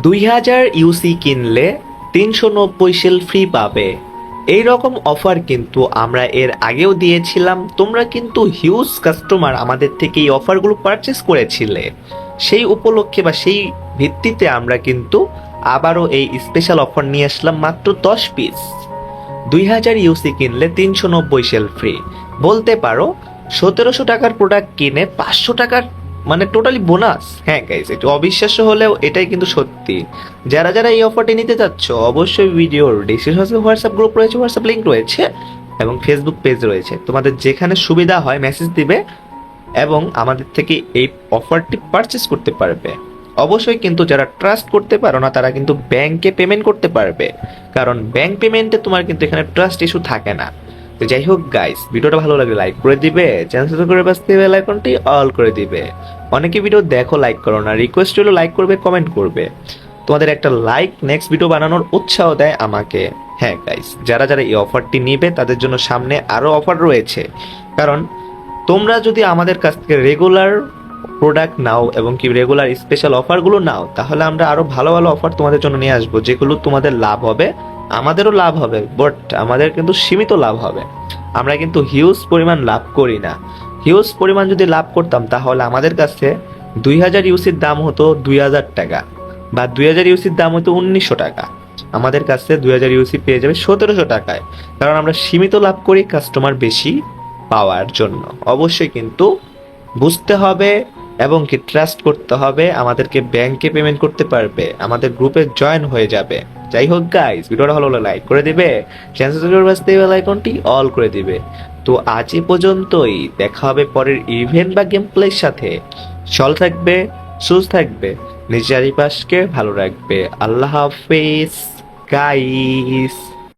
2000 ইউসি কিনলে 390 sell free পাবে। এই রকম অফার কিন্তু আমরা এর আগেও দিয়েছিলাম, তোমরা কিন্তু হিউজ কাস্টমার আমাদের থেকে এই অফারগুলো পারচেস করেছিলে। সেই উপলক্ষে বা সেই ভিত্তিতে আমরা কিন্তু আবারও এই স্পেশাল অফার নিয়ে আসলাম, মাত্র 10 পিস। 2000 ইউসি কিনলে 390 সেল ফ্রি, বলতে পারো 1700 টাকার প্রোডাক্ট কিনে 500 টাকার মানে টোটালি বোনাস। হ্যাঁ গাইস, একটু অবিশ্বাস্য হলেও এটাই কিন্তু সত্যি। যারা যারা এই অফারটি নিতে চাচ্ছ, অবশ্যই ভিডিওর ডিসক্রিপশনে হোয়াটসঅ্যাপ গ্রুপ রয়েছে, হোয়াটসঅ্যাপ লিংক রয়েছে এবং ফেসবুক পেজ রয়েছে, তোমাদের যেখানে সুবিধা হয় মেসেজ দিবে এবং আমাদের থেকে এই অফারটি পারচেস করতে পারবে। অবশ্যই কিন্তু যারা ট্রাস্ট করতে পারো না তারা কিন্তু ব্যাংকে পেমেন্ট করতে পারবে, কারণ ব্যাংক পেমেন্টে তোমার কিন্তু এখানে ট্রাস্ট ইস্যু থাকে না। তো যাই হোক গাইস, ভিডিওটা ভালো লাগলে লাইক করে দিবে, চ্যানেল সাবস্ক্রাইব করে বাসতে বেল আইকনটি অল করে দিবে। অনেকে ভিডিও দেখো লাইক করো না, রিকোয়েস্ট হলো লাইক করবে, কমেন্ট করবে। তোমাদের একটা লাইক নেক্সট ভিডিও বানানোর উৎসাহ দেয় আমাকে। হ্যাঁ গাইস, যারা যারা এই অফারটি নিবে তাদের জন্য সামনে আরো অফার রয়েছে, কারণ তোমরা যদি আমাদের কাছ থেকে রেগুলার প্রোডাক্ট নাও এবং কি রেগুলার স্পেশাল অফারগুলো নাও, তাহলে আমরা আরো ভালো ভালো অফার তোমাদের জন্য নিয়ে আসবো, যেগুলো তোমাদের লাভ হবে, আমাদেরও লাভ হবে, বাট আমাদের কিন্তু সীমিত লাভ হবে। আমরা কিন্তু হিউজ পরিমাণ লাভ করি না। হিউজ পরিমাণ যদি লাভ করতাম তাহলে আমাদের কাছে 2000 ইউসির দাম হতো 2000 টাকা, বা 2000 ইউসির দাম হতো 1900 টাকা। আমাদের কাছে 2000 ইউসি পেয়ে যাবে 1700 টাকায়, কারণ আমরা সীমিত লাভ করি কাস্টমার বেশি পাওয়ার জন্য। অবশ্যই কিন্তু বুঝতে হবে এবং কি ট্রাস্ট করতে হবে, আমাদেরকে ব্যাংকে পেমেন্ট করতে পারবে, আমাদের গ্রুপে জয়েন হয়ে যাবে। যাই হোক গাইস, ভিডিওটা ভালো লাগলে লাইক করে দিবে, চ্যানেল সাবস্ক্রাইব করে বেল আইকনটি অল করে দিবে। তো আজ এ পর্যন্তই, দেখা হবে পরের ইভেন্ট বা গেম প্লের সাথে। চল থাকবে, সুস্থ থাকবে, নিজের চারিপাশকে ভালো রাখবে। আল্লাহ হাফেজ গাইস।